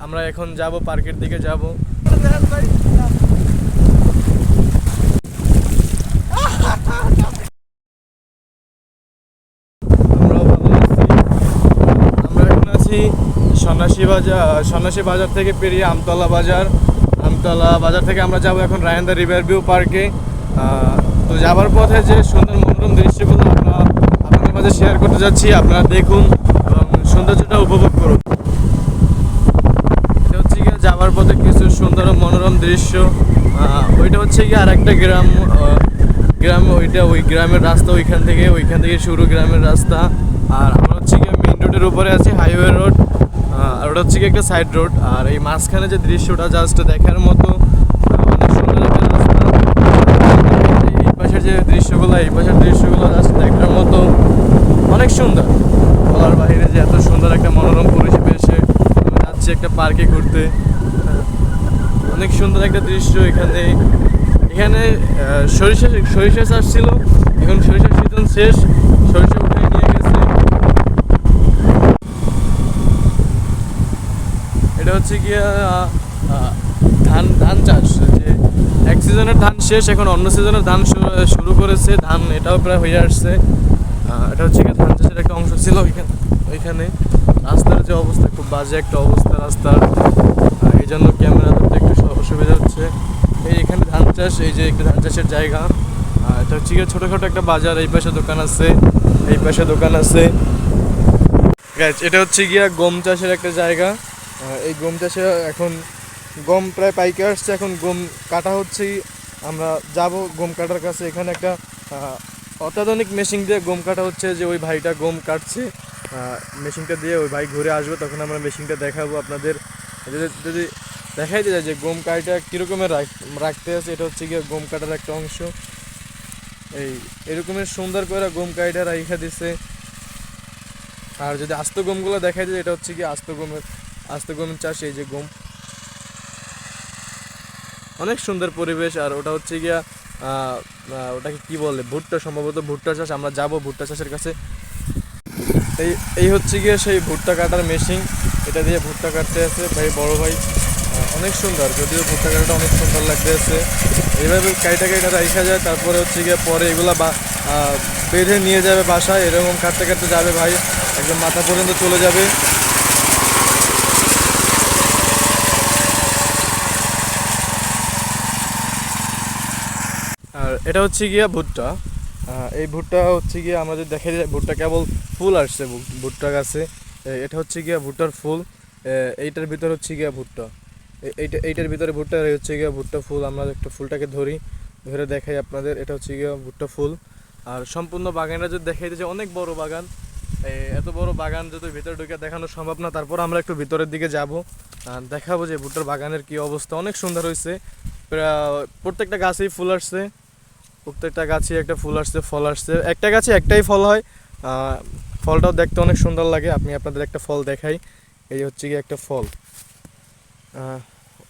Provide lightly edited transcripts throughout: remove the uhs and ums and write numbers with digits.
আমরা এখন যাব পার্কের দিকে যাব। আমরা এখন আছি সন্ন্যাসী বাজার থেকে পেরিয়ে আমতলা বাজার থেকে আমরা যাব এখন রায়ান্দা রিভার ভিউ পার্কে। তো যাবার পথে যে সুন্দর মনোরম দৃশ্যগুলো আমরা আপনাদের মাঝে শেয়ার করতে যাচ্ছি, আপনারা দেখুন এবং সৌন্দর্যটা উপভোগ করুন। এটা হচ্ছে গিয়ে যাওয়ার পথে কিছু সুন্দর মনোরম দৃশ্য। ওইটা হচ্ছে গিয়ে আর একটা গ্রাম, ওই গ্রামের রাস্তা, ওইখান থেকে শুরু গ্রামের রাস্তা। আর আমরা হচ্ছে গিয়ে মেইন রোডের উপরে আছি, হাইওয়ে রোড। আর ওটা হচ্ছে গিয়ে একটা সাইড রোড। আর এই মাঝখানে যে দৃশ্যটা জাস্ট দেখার মতো, অনেক সুন্দর একটা রাস্তা। এই পাশের দৃশ্যগুলো জাস্ট দেখার মতো, অনেক সুন্দর। বলার বাইরে যে এত সুন্দর একটা মনোরম পরিবেশে আমরা যাচ্ছি একটা পার্কে ঘুরতে। অনেক সুন্দর একটা দৃশ্য। এখানে সরিষা চাষ ছিল, এখন সরিষার সিজন শেষ, সরিষা উঠিয়ে নিয়ে গেছে। এটা হচ্ছে গিয়া ধান চাষ, যে এক সিজনের ধান শেষ, এখন অন্য সিজনের ধান শুরু করেছে। ধান এটাও প্রায় হয়ে আসছে। এটা হচ্ছে গিয়ে ধান চাষের একটা অংশ ছিল ওইখানে। রাস্তার যে অবস্থা, খুব বাজে একটা অবস্থা রাস্তার, এই জন্য ক্যামেরা ধরতে একটু অসুবিধা হচ্ছে। এখানে ধান চাষ, এই যে একটা ধান চাষের জায়গা। এটা হচ্ছে গিয়ে ছোটোখাটো একটা বাজার, এই পাশে দোকান আছে। এটা হচ্ছে গিয়া গম চাষের একটা জায়গা। এই গম চাষে এখন গম প্রায় পাইকে আসছে, এখন গম কাটা হচ্ছে। আমরা যাব গম কাটার কাছে। এখানে একটা অত্যাধুনিক মেশিন দিয়ে গম কাটা হচ্ছে, যে ওই ভাইটা গম কাটছে। মেশিনটা দিয়ে ওই ভাই ঘুরে আসবে, তখন আমরা মেশিনটা দেখাবো আপনাদের। যদি দেখাইতে যায় যে গম কাটা কীরকমের রাখতে আছে, এটা হচ্ছে গিয়ে গম কাটার একটা অংশ। এরকমের সুন্দর করে গম কাটা রাইখা দিছে। আর যদি আস্ত গমগুলো দেখাই যায়, এটা হচ্ছে গিয়ে আস্ত গমের চাষ। এই যে গম, অনেক সুন্দর পরিবেশ। আর ওটা হচ্ছে গিয়া ওটাকে কি বলে, ভুট্টা, সম্ভবত ভুট্টা চাষ। আমরা যাব ভুট্টা চাষের কাছে। এই হচ্ছে গিয়ে সেই ভুট্টা কাটার মেশিন, এটা দিয়ে ভুট্টা কাটতে আছে বড় ভাই। অনেক সুন্দর, যদিও ভুট্টা কাটাটা অনেক সুন্দর লাগতেছে। এইভাবে কাইটা রাখা যায়, তারপরে হচ্ছে গিয়ে পরে এগুলা বেঁধে নিয়ে যাবে বাসায়। এরকম কাটতে যাবে ভাই, একদম মাথা পর্যন্ত চলে যাবে। আর এটা হচ্ছে গিয়া ভুট্টা। এই ভুট্টা হচ্ছে গিয়ে আমরা যদি দেখা যায়, ভুট্টা কেবল ফুল আসছে ভুট্টা গাছে। এটা হচ্ছে গিয়া ভুট্টার ফুল। এইটার ভিতর হচ্ছে গিয়া ভুট্টা, এইটার ভিতরে ভুট্টা, হচ্ছে গিয়া ভুট্টা ফুল। আমরা একটা ফুলটাকে ধরে দেখাই আপনাদের। এটা হচ্ছে গিয়া ভুট্টা ফুল। আর সম্পূর্ণ বাগানটা যদি দেখাইতে যে অনেক বড় বাগান। এত বড় বাগান যদি ভিতরে ঢুকে দেখানো সম্ভব না, তারপর আমরা একটু ভিতরের দিকে যাব, দেখাবো যে ভুট্টার বাগানের কি অবস্থা। অনেক সুন্দর হয়েছে, প্রত্যেকটা গাছেই ফুল আসছে, প্রত্যেকটা গাছে একটা ফুল আসছে, ফল আসছে। একটা গাছে একটাই ফল হয়, ফলটাও দেখতে অনেক সুন্দর লাগে। আপনাদের একটা ফল দেখাই। এই হচ্ছে কি একটা ফল,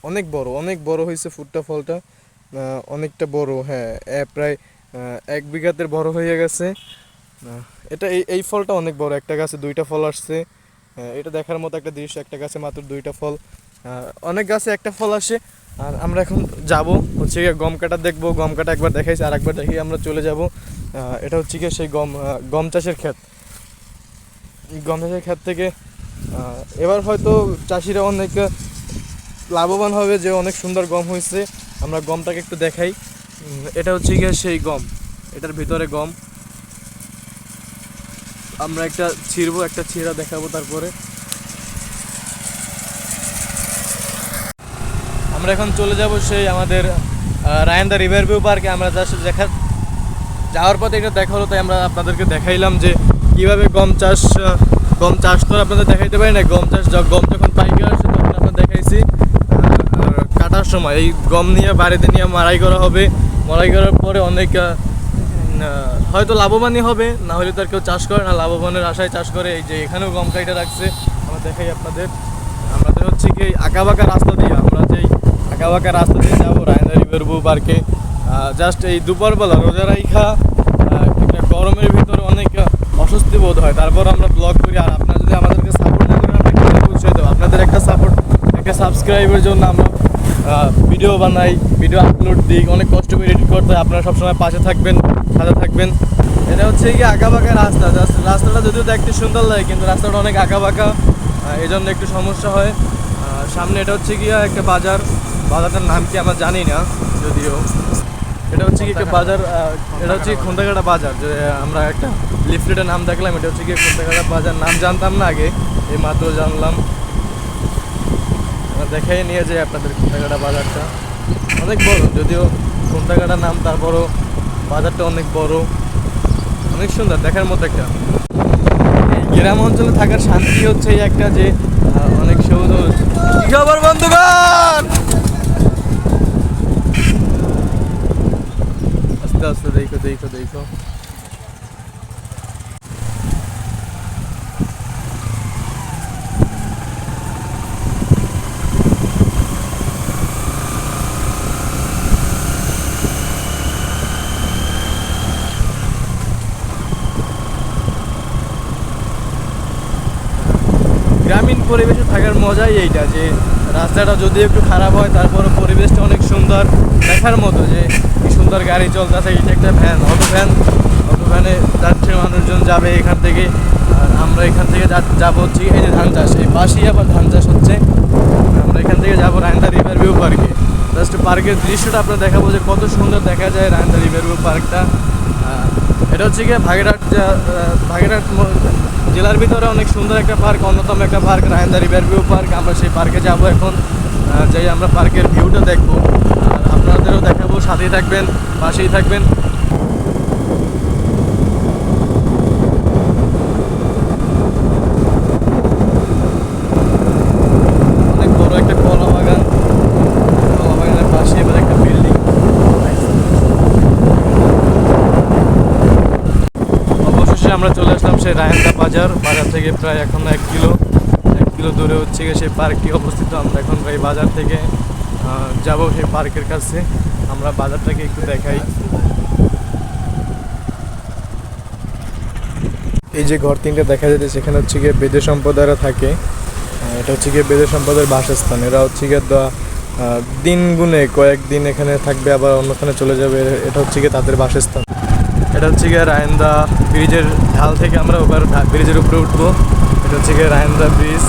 অনেক বড় হয়েছে ফলটা, অনেকটা বড়। হ্যাঁ, প্রায় 1 বিঘাতে বড় হয়ে গেছে। এটা এই ফলটা অনেক বড়, একটা গাছে 2টা ফল আসছে। এটা দেখার মতো একটা দৃশ্য, একটা গাছে মাত্র 2টা ফল, অনেক গাছে একটা ফল আসে। আর আমরা এখন যাব হচ্ছে গিয়ে গম কাটা দেখবো। গম কাটা একবার দেখাইছি, আর একবার দেখিয়ে আমরা চলে যাব। এটা হচ্ছে গিয়ে সেই গম চাষের ক্ষেত। গম চাষের ক্ষেত থেকে এবার হয়তো চাষিরা অনেক লাভবান হবে, যে অনেক সুন্দর গম হয়েছে। আমরা গমটাকে একটু দেখাই। এটা হচ্ছে গিয়ে সেই গম, এটার ভিতরে গম। আমরা একটা ছিঁড়া দেখাবো। তারপরে আমরা এখন চলে যাব সেই আমাদের রায়ান্দা রিভার ভিউ পার্কে। আমরা যাওয়ার পথে এটা দেখা হলো, তাই আমরা আপনাদেরকে দেখাইলাম যে কীভাবে গম চাষ তো আপনাদের দেখাইতে পারি না। গম যখন পাইকে আসে তখন আপনাদের দেখাইছি। আর কাটার সময় এই গম নিয়ে বাড়িতে নিয়ে মাড়াই করা হবে। মাড়াই করার পরে অনেক হয়তো লাভবানই হবে, না হলে তো আর কেউ চাষ করে না, লাভবানের আশায় চাষ করে। এই যে এখানেও গম কাইটা রাখছে, আমরা দেখাই আপনাদের। আমাদের হচ্ছে কি আঁকাবাঁকা রাস্তা দিয়ে যাবো রায়ান্দা রিভার ভিউ পার্কে। জাস্ট এই দুপুরবেলা রোজা রাইখা গরমের ভিতরে অনেক অস্বস্তি বোধ হয়, তারপর আমরা ব্লগ করি। আর আপনারা যদি আমাদেরকে সাপোর্ট না করেন, আমরা কীভাবে উৎসাহ দেবো? আপনাদের একটা সাবস্ক্রাইবের জন্য আমরা ভিডিও বানাই, ভিডিও আপলোড দিই, অনেক কষ্ট করে এডিট করতে হয়। আপনারা সবসময় পাশে থাকবেন, সাথে থাকবেন। এটা হচ্ছে কি আঁকাবাঁকা রাস্তা, রাস্তাটা যদিও দেখতে সুন্দর লাগে কিন্তু রাস্তাটা অনেক আঁকাবাঁকা, এই জন্য একটু সমস্যা হয়। সামনে এটা হচ্ছে গিয়ে একটা বাজার, বাজারটার নাম কি আমরা জানি না যদিও। এটা হচ্ছে কি একটা বাজার, এটা হচ্ছে খুন্দাঘাটা বাজার, যে আমরা একটা লিফলেটের নাম দেখলাম, এটা হচ্ছে গিয়ে খুন্দাঘাটা বাজার। নাম জানতাম না আগে, এই মাত্র জানলাম। দেখাই নিয়ে যায় আপনাদের খুন্দাঘাটা বাজারটা অনেক বড়, যদিও খুন্দাঘাটার নাম, তারপরও বাজারটা অনেক বড়, অনেক সুন্দর দেখার মতো একটা। গ্রাম অঞ্চলে থাকার শান্তি হচ্ছে এই একটা, যে অনেক সবুজ। খবর বন্ধুগণ, আস্তে আস্তে দেখো দেখো দেখো। গ্রামীণ পরিবেশে থাকার মজাই এইটা, যে রাস্তাটা যদি একটু খারাপ হয় তারপরে পরিবেশটা অনেক সুন্দর দেখার মতো, যে কি সুন্দর গাড়ি চলতেছে। এটা একটা ভ্যান, অটো ভ্যানে যাচ্ছে, মানুষজন যাবে এখান থেকে। আর আমরা এখান থেকে যাবো হচ্ছে এই যে ধান চাষ, এই পাশেই আবার ধান চাষ হচ্ছে। আমরা এখান থেকে যাবো রায়ন্দা রিভার ভিউ পার্কে। জাস্ট পার্কের দৃশ্যটা আপনার দেখাবো যে কত সুন্দর দেখা যায় রায়ন্দা রিভার ভিউ পার্কটা। এটা হচ্ছে গিয়ে ভাগেরহাট জেলার ভিতরে অনেক সুন্দর একটা পার্ক, অন্যতম একটা পার্ক রায়ন্দা রিভার ভিউ পার্ক। আমরা সেই পার্কে যাব এখন, যাই আমরা পার্কের ভিউটা দেখবো, আর আপনাদেরও দেখাবো। সাথেই থাকবেন, পাশেই থাকবেন। অনেক বড় একটা কলা বাগান, কলা বাগানের পাশে এবার একটা বিল্ডিং। অবশেষে আমরা চলে আসলাম সেই রায়ন্দা বাজার থেকে প্রায় এখন 1 কিলো দূরে হচ্ছে গিয়ে সেই পার্কটি অবস্থিত। আমরা এখন এই বাজার থেকে যাব সেই পার্কের কাছে। আমরা বাজারটাকে একটু দেখাই। এই যে ঘর তিনটা দেখা যাচ্ছে, সেখানে হচ্ছে গিয়ে বেদে সম্প্রদায়রা থাকে। এটা হচ্ছে গিয়ে বেদে সম্প্রদায়ের বাসস্থান। এরা হচ্ছে গিয়ে দিন গুনে কয়েকদিন এখানে থাকবে, আবার অন্যখানে চলে যাবে। এটা হচ্ছে গিয়ে তাদের বাসস্থান। এটা হচ্ছে গিয়ে রায়ন্দা ব্রিজের ঢাল থেকে আমরা ওবার ব্রিজের উপরে উঠবো। এটা হচ্ছে গিয়ে রায়ন্দা ব্রিজ।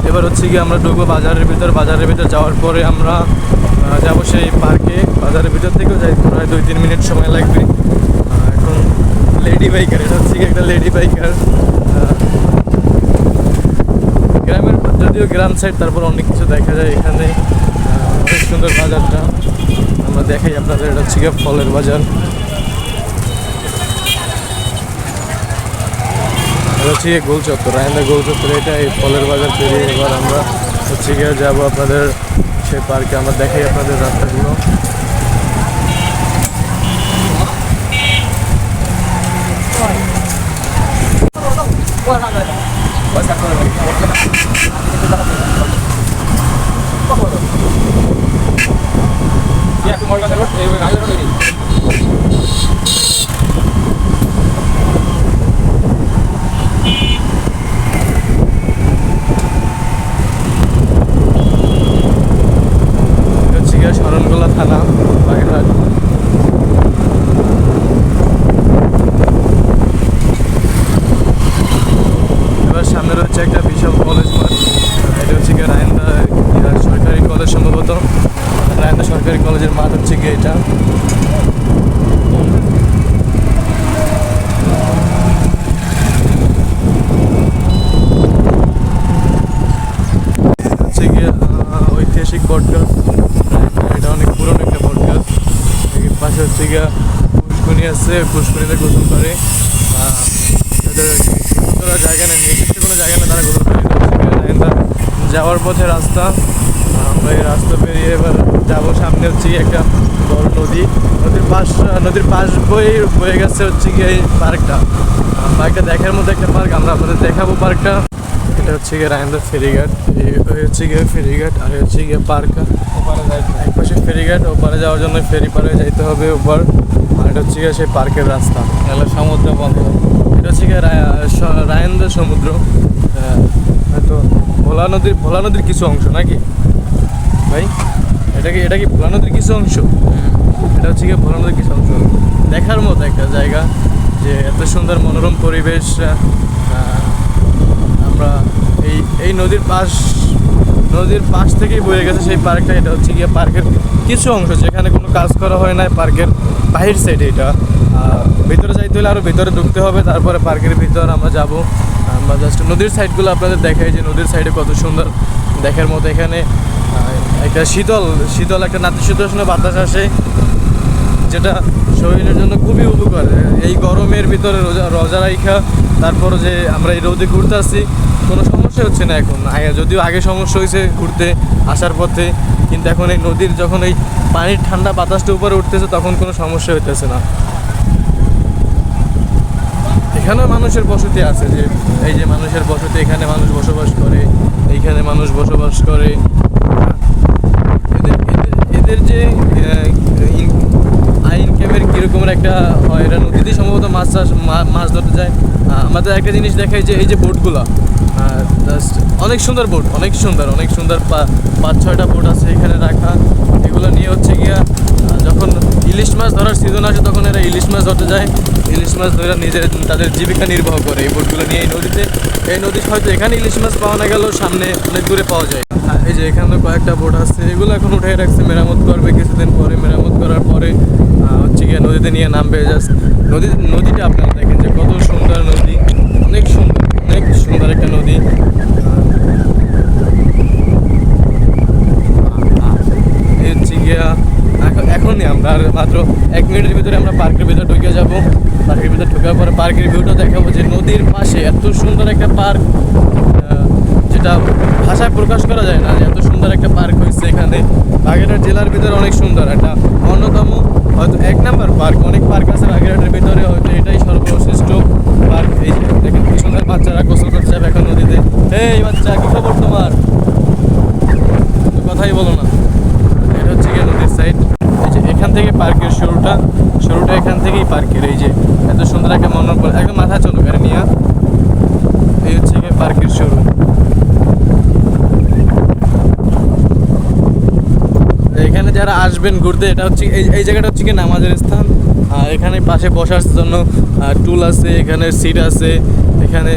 এবার হচ্ছে গিয়ে আমরা ঢুকবো বাজারের ভিতর যাওয়ার পরে আমরা যাবো সেই পার্কে। বাজারের ভিতর থেকেও যাই, প্রায় 2-3 মিনিট সময় লাগবে। এখন লেডি বাইকার, এটা হচ্ছে গিয়ে একটা লেডি বাইকার। গ্রামের যদিও গ্রাম সাইড, তারপর অনেক কিছু দেখা যায় এখানে। অনেক সুন্দর বাজারটা আমরা দেখাই আপনাদের। এটা হচ্ছে গিয়ে ফলের বাজার। এটা হচ্ছে গিয়ে গোল চত্বর, রায়ন্দা গোল চত্বর। এটা এই ফলের বাজার পেরিয়ে এবার আমরা হচ্ছে গিয়ে যাবো আপনাদের সেই পার্কে। আমরা দেখাই আপনাদের রাস্তাগুলো। শরণখোলা থানা, বাগেরহাট। এবার সামনে রয়েছে একটা বিশাল কলেজ মাঠ। এটা হচ্ছে গিয়ে রায়ন্দা সরকারি কলেজ, সম্ভবত রায়ন্দা সরকারি কলেজের মাঠ হচ্ছে গিয়ে এটা। হচ্ছে গিয়ে ঐতিহাসিক বটগাছ, এটা অনেক পুরনো একটা বটগাছ। পাশে হচ্ছে গিয়ে পুষ্করণী আছে, পুষ্করণীতে গোসল করে। জায়গা নেই, নির্দিষ্ট কোনো জায়গা নেই, তারা গোসল করে। যাওয়ার পথে রাস্তা আমরা এই রাস্তা পেরিয়ে এবার যাবো। সামনে হচ্ছে গিয়ে একটা বড় নদী, নদীর পাশ বয়ে গেছে হচ্ছে গিয়ে এই পার্কটা। পার্কটা দেখার মতো একটা পার্ক, আমরা আপনাদের দেখাবো পার্কটা। এটা হচ্ছে গিয়ে রায়ন্দার ফেরিঘাট, এই হচ্ছে গিয়ে ফেরিঘাট, আর হচ্ছে গিয়ে পার্ক। ওপারে যাই, এক পাশে ফেরিঘাট, ওপারে যাওয়ার জন্য ফেরি পারে যাইতে হবে ওপার। আর এটা হচ্ছে গিয়ে সেই পার্কের রাস্তা। তাহলে সমুদ্র বন্ধ, এটা হচ্ছে গিয়ে রায়ন্দার সমুদ্র। হয়তো ভোলা নদীর কিছু অংশ নাকি ভাই? এটা কি ভোলা নদীর কিছু অংশ? এটা হচ্ছে গিয়ে ভোলা নদীর কিছু অংশ। দেখার মতো একটা জায়গা, যে এত সুন্দর মনোরম পরিবেশ। আমরা এই নদীর পাশ থেকেই বয়ে গেছে সেই পার্কটা। এটা হচ্ছে গিয়ে পার্কের কিছু অংশ, যেখানে কোনো কাজ করা হয় না। পার্কের বাহির সাইডে এটা। ভিতরে যাইতে হলে আরও ভিতরে ঢুকতে হবে, তারপরে পার্কের ভিতর আমরা যাব। আমরা জাস্ট নদীর সাইডগুলো আপনাদের দেখাই, যে নদীর সাইডে কত সুন্দর দেখার মতো। এখানে একটা শীতল একটা নাতিশীতোষ্ণ বাতাস আসে, যেটা শরীরের জন্য খুবই উপকার। এই গরমের ভিতরে রোজা রাইখা তারপরও যে আমরা এই রোদে ঘুরতে আসছি, কোনো সমস্যা হচ্ছে না এখন। যদিও আগে সমস্যা হয়েছে ঘুরতে আসার পথে, কিন্তু এখন এই নদীর যখন এই পানির ঠান্ডা বাতাসটা উপরে উঠতেছে, তখন কোনো সমস্যা হইতেছে না। এখানেও মানুষের বসতি আছে, যে এই যে মানুষের বসতি, এখানে মানুষ বসবাস করে, এইখানে মানুষ বসবাস করে। এদের যে ইনকামের কীরকমের একটা হয়, এরা নদীতে সম্ভবত মাছ ধরতে যায়। আমাদের একটা জিনিস দেখায়, যে এই যে বোটগুলো জাস্ট অনেক সুন্দর বোট, অনেক সুন্দর 5-6টা বোট আছে এখানে রাখা। এগুলো নিয়ে হচ্ছে গিয়া যখন ইলিশ মাছ ধরার সিজন আসে, তখন এরা ইলিশ মাছ ধরতে যায়। ইলিশ মাছ ধরে তাদের জীবিকা নির্বাহ করে এই বোটগুলো নিয়ে। এই নদী হয়তো এখানে ইলিশ মাছ পাওয়া না গেলেও সামনে অনেক দূরে পাওয়া যায়। এই যে এখানে কয়েকটা বোট আছে, এগুলো এখন উঠে রাখছে, মেরামত করবে কিছুদিন পরে। মেরামত করার পরে হচ্ছে গিয়ে নদীতে নিয়ে নামবে। জাস্ট নদীটা আপনারা দেখেন যে কত সুন্দর নদী, অনেক সুন্দর একটা নদী। এই হচ্ছে গিয়া এখনই আমরা আর মাত্র 1 মিনিটের ভিতরে আমরা পার্কের ভিতরে ঢুকে যাব। পার্কের ভিতরে ঢোকার পরে পার্কের ভিউটা দেখাবো, যে নদীর পাশে এত সুন্দর একটা পার্ক, যেটা ভাষায় প্রকাশ করা যায় না, যে এত সুন্দর একটা পার্ক হয়েছে এখানে। বাগেরহাট জেলার ভিতরে অনেক সুন্দর, একটা অন্যতম, হয়তো 1 নাম্বার পার্ক। অনেক পার্ক আছে বাগেরহাটের ভিতরে, হয়তো এটাই সর্বশ্রেষ্ঠ পার্ক। এই যে দেখেন কি সুন্দর, বাচ্চারা গোসল করতে যাবে এখন নদীতে। এই বাচ্চা, কি খবর তোমার? কথাই বলো না। এটা হচ্ছে গিয়ে নদীর সাইড। এই যে এখান থেকে পার্কের শুরুটা এখান থেকেই পার্কের। এই যে এত সুন্দর একটা মনোরম, একদম মাথা চলো গাড়ি নিয়ে। এই হচ্ছে গিয়ে পার্কের শুরু। এখানে যারা আসবেন ঘুরতে, এটা হচ্ছে এই জায়গাটা হচ্ছে কি নামাজের স্থান। এখানে পাশে বসার জন্য টুল আছে, এখানে সিট আছে। এখানে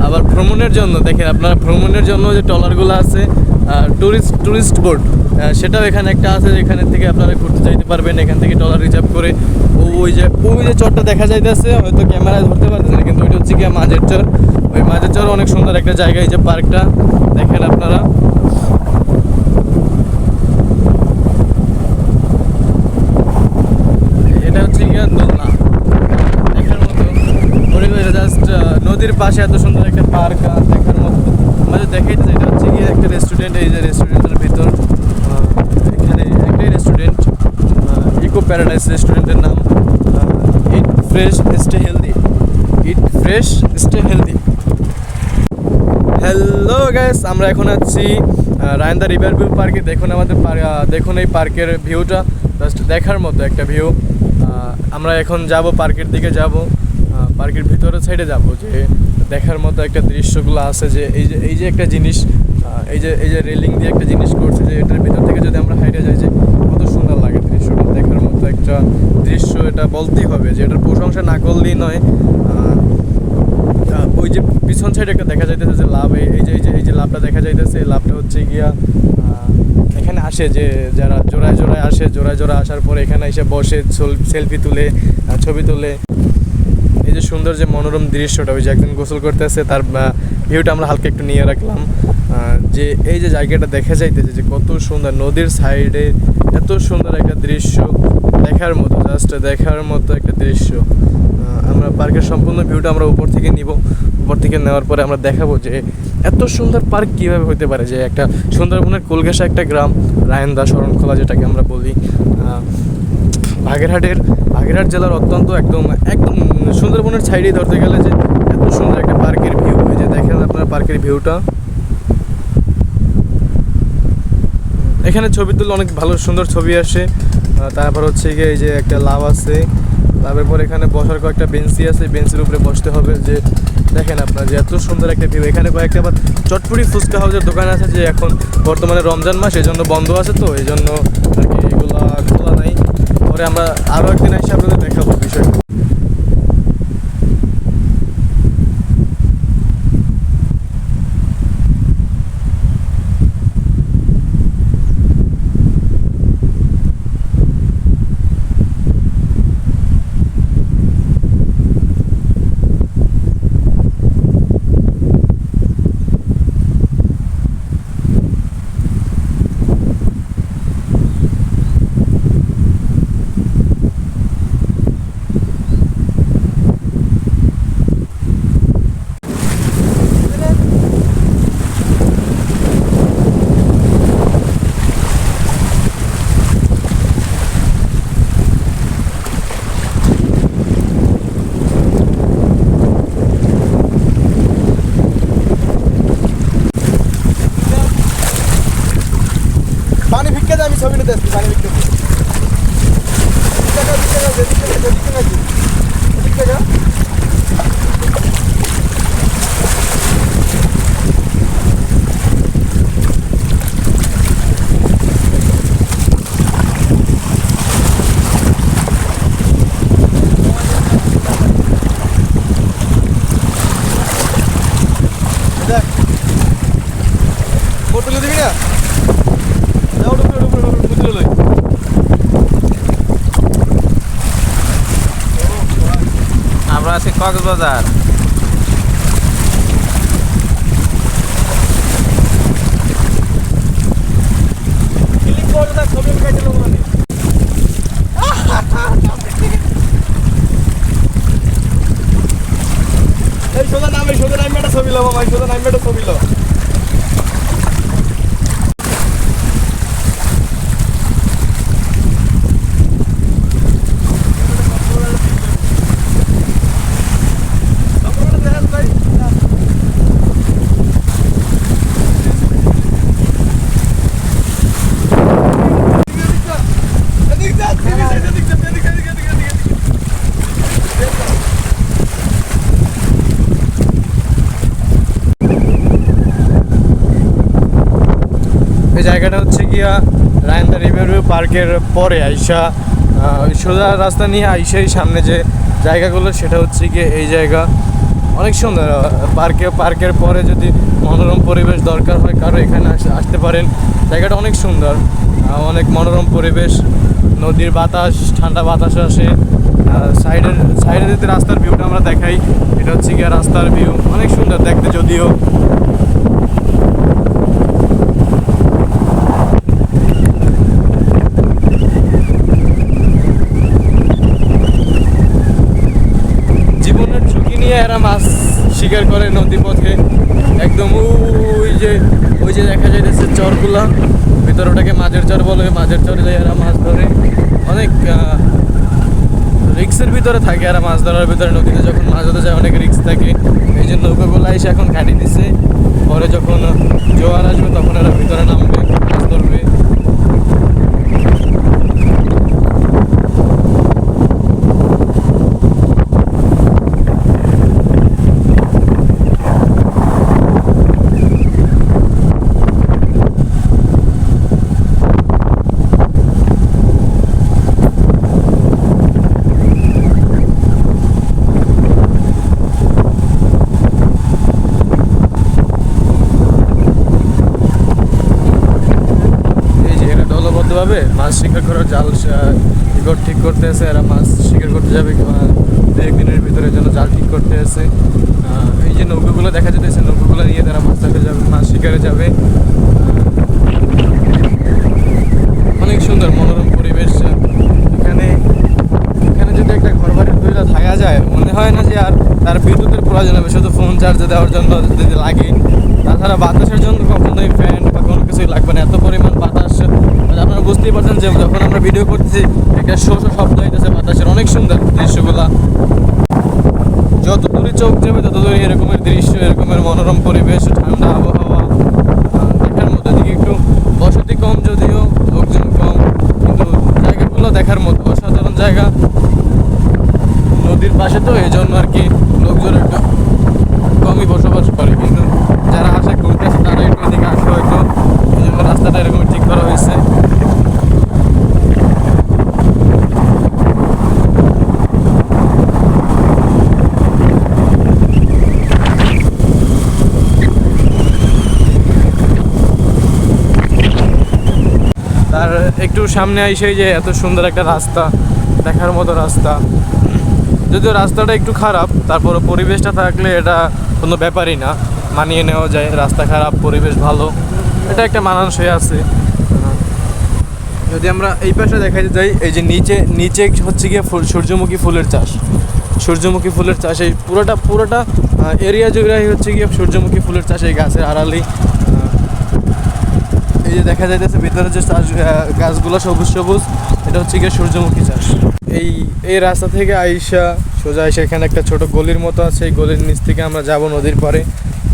আবার ভ্রমণের জন্য দেখেন আপনারা, ভ্রমণের জন্য যে ট্রলারগুলো আছে, টুরিস্ট বোট, সেটাও এখানে একটা আছে, যেখানে থেকে আপনারা ঘুরতে যাইতে পারবেন। এখান থেকে ট্রলার রিজার্ভ করে ওই যে চরটা দেখা যাইতেছে, হয়তো ক্যামেরায় ধরতে পারতেছে না, কিন্তু ওইটা হচ্ছে গিয়ে মাঝের চর। ওই মাঝের চর অনেক সুন্দর একটা জায়গা। এই যে পার্কটা দেখেন আপনারা, এটা হচ্ছে গিয়ে দোলনা দেখার মতো পরিবেশ। জাস্ট নদীর পাশে এত সুন্দর একটা পার্ক দেখার মতো। আমাদের দেখাইতে, এটা হচ্ছে গিয়ে একটা রেস্টুরেন্ট। এই যে রেস্টুরেন্টের ভিতর, এখানে একটাই রেস্টুরেন্ট, ইকো প্যারাডাইস রেস্টুরেন্টের নাম। Eat fresh stay healthy. Hello guys, আমরা এখন আছি রায়ন্দা রিভার ভিউ পার্কে। দেখুন এই পার্কের ভিউটা, জাস্ট দেখার মতো একটা ভিউ। আমরা এখন যাব, পার্কের দিকে যাব, পার্কের ভিতরের সাইডে যাব, যে দেখার মতো একটা দৃশ্যগুলো আছে। যে এই যে একটা জিনিস, এই যে রেলিং দিয়ে একটা জিনিস করছে, যে এটার ভিতর থেকে যদি আমরা হাইটে যাই, যে কত সুন্দর লাগে দৃশ্যটা, দেখার মতো একটা দৃশ্য। এটা বলতেই হবে যে এটার প্রশংসা না করলেই নয়। ওই যে পিছন সাইডে একটা দেখা যাইতেছে যে লাভ, এই যে লাভটা দেখা যাইতেছে, এই লাভটা হচ্ছে গিয়া এখানে আসে, যে যারা জোড়ায় আসে, জোড়ায় আসার পরে এখানে এসে বসে সেলফি তুলে, ছবি তুলে। এই যে সুন্দর যে মনোরম দৃশ্যটা, ওই যে একজন গোসল করতেছে, তার ভিউটা আমরা হালকা একটু নিয়ে রাখলাম। যে এই যে জায়গাটা দেখা যাইতেছে, যে কত সুন্দর নদীর সাইডে এত সুন্দর একটা দৃশ্য, দেখার মতো, জাস্ট দেখার মতো একটা দৃশ্য। আমরা পার্কের সম্পূর্ণ ভিউটা আমরা উপর থেকে নিব। উপর থেকে নেওয়ার পরে আমরা দেখাবো যে এত সুন্দর পার্ক কীভাবে হতে পারে, যে একটা সুন্দরবনের কুলঘেঁষা একটা গ্রাম রায়ন্দা শরণখোলা যেটাকে আমরা বলি, বাগেরহাট জেলার অত্যন্ত একদম একদম সুন্দরবনের সাইডেই ধরতে গেলে যে এত সুন্দর একটা পার্কের ভিউ। এই যে দেখেন আপনার পার্কের ভিউটা, এখানে ছবি তুললে অনেক ভালো সুন্দর ছবি আসে। তারপর হচ্ছে গিয়ে এই যে একটা লাভ আছে, লাভের পর এখানে বসার কয়েকটা বেঞ্চি আছে, বেঞ্চের উপরে বসতে হবে। যে দেখেন আপনার যে এত সুন্দর একটা ভিউ। এখানে কয়েকটা আবার চটপুরি ফুচকা হাউসের দোকান আছে, যে এখন বর্তমানে রমজান মাস এই জন্য বন্ধ আছে, তো এই জন্য আর কি এগুলো খোলা নাই। পরে আমরা আরও একদিন এসে আপনাদের দেখাবো বিষয়টা। পানি ভিক্ষা আমি ছবি নিতে আসছি, পানি ভিক্ষা দেখ ফটো দিবি না। আমরা আছি কক্সবাজার। এই সোজা নামে ছবি লো মামা, সোজা নামে ছবি লো। এই জায়গাটা হচ্ছে গিয়া রায়ন্দা রিভার পার্কের পরে আইসা সোজা রাস্তা নিয়ে আইসাই সামনে যে জায়গাগুলো সেটা হচ্ছে গিয়ে এই জায়গা অনেক সুন্দর। পার্কের পরে যদি মনোরম পরিবেশ দরকার হয় কারো এখানে আসতে পারেন। জায়গাটা অনেক সুন্দর, অনেক মনোরম পরিবেশ, নদীর বাতাস, ঠান্ডা বাতাস আসে। সাইডের যদি রাস্তার ভিউটা আমরা দেখাই, এটা হচ্ছে গিয়ে রাস্তার ভিউ, অনেক সুন্দর দেখতে। যদিও জীবনের ঝুঁকি নিয়ে এরা মাছ শিকার করে নদী পথে। একদম ওই যে দেখা যাইতেছে চরগুলা, ভিতরে ওটাকে মাঝের চর বলে, মাঝের চরে এরা মাছ ধরে। অনেক রিক্সের ভিতরে থাকে এরা মাছ ধরার ভিতরে। নদীতে যখন মাছ ধরতে যায় অনেক রিক্স থাকে, এই যে নৌকাগুলো এসে এখন ঘাটি দিচ্ছে। পরে যখন জোয়ার আসবে তখন এরা ভিতরে নামবে, মাছ ধরবে। ভাবে মাছ শিকার করার জাল ঠিক করতে আছে, এরা মাছ শিকার করতে যাবে দু একদিনের ভিতরে যেন জাল ঠিক করতে আছে। এই যে নৌকাগুলো দেখা যেতেছে, নৌকাগুলো নিয়ে তারা মাছ ধরতে যাবে, মাছ শিকারে যাবে। অনেক সুন্দর মনোরম পরিবেশ। এখানে যদি একটা ঘর বাড়ির তৈরি থাকা যায়, মনে হয় না যে আর তার বিদ্যুতের প্রয়োজন হবে শুধু ফোন চার্জে দেওয়ার জন্য যদি লাগে। তাছাড়া বাতাসের জন্য কখনোই ফ্যান বা কোনো কিছুই লাগবে না, এত পরিমাণ বাতাস। আপনারা বুঝতেই পারছেন যে যখন আমরা ভিডিও করতেছি একটা শো শব্দ হইতেছে বাতাসের, অনেক সুন্দর দৃশ্যগুলা। যত দূরে চোখ যাবে তত দূরে এরকমের দৃশ্য, এরকমের মনোরম পরিবেশ, ঠান্ডা আবহাওয়া দেখার মতো। দিকে একটু বসতি কম যদিও, লোকজন কম, কিন্তু জায়গাগুলো দেখার মতো অসাধারণ জায়গা। নদীর পাশে তো এই জন্য আর কি লোকজন একটু কমই বসবাস করে, কিন্তু যারা আসে ঘুরতে আসে তারা একটু এদিকে আসে হয়তো, এই জন্য রাস্তাটা এরকম ঠিক করা হয়েছে। তার একটু সামনে আইসেই যে এত সুন্দর একটা রাস্তা, দেখার মতো রাস্তা। যদিও রাস্তাটা একটু খারাপ, তারপরে পরিবেশটা থাকলে এটা কোনো ব্যাপারই না, মানিয়ে নেওয়া যায়। রাস্তা খারাপ, পরিবেশ ভালো, এটা একটা মানানসই আছে। যদি আমরা এই পাশে দেখাতে যাই, এই যে নিচে নিচে হচ্ছে গিয়ে সূর্যমুখী ফুলের চাষ। সূর্যমুখী ফুলের চাষ এই পুরোটা এরিয়া জুড়েই হচ্ছে গিয়ে সূর্যমুখী ফুলের চাষ। এই গাছের আড়ালেই এই যে দেখা যাইতেছে ভিতরে যে চাষ গাছগুলো সবুজ সবুজ, এটা হচ্ছে গিয়ে সূর্যমুখী চাষ। এই রাস্তা থেকে আইসা সোজা আইসা এখানে একটা ছোট গলির মতো আছে, এই গলির নিচ থেকে আমরা যাব নদীর পাড়ে,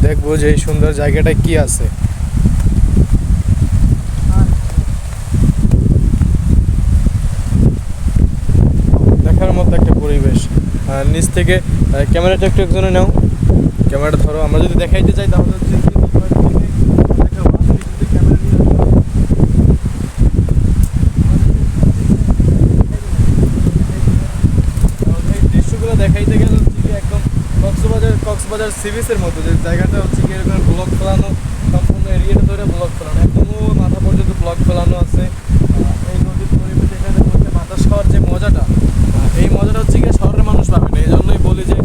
দেখবো যে এই সুন্দর জায়গাটা কি আছে। দেখার মতো একটা পরিবেশ। নিচ থেকে ক্যামেরাটা একটু একজনে নাও, ক্যামেরাটা ধরো। আমরা যদি দেখাইতে চাই তাহলে হচ্ছে দেখাইতে গেলে হচ্ছে কি একদম কক্সবাজার সি বিচের মতো, যে জায়গাটা হচ্ছে কি এরকম ব্লক ফেলানো, সম্পূর্ণ এরিয়াটা ধরে ব্লক ফেলানো, একদমও মাথা পর্যন্ত ব্লক ফেলানো আছে। এই নদীর পরিবেশ এখানে বসে বাতাস খাওয়ার যে মজাটা, এই মজাটা হচ্ছে গিয়ে শহরের মানুষ পাবে না। এই জন্যই বলি যে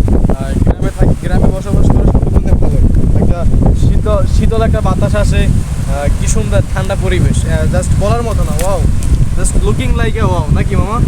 গ্রামে বসবাস করে সম্পূর্ণ ভালো। একটা শীতল একটা বাতাস আসে, কি সুন্দর ঠান্ডা পরিবেশ, জাস্ট বলার মতো না। Wow, just looking like a wow, নাকি মামা?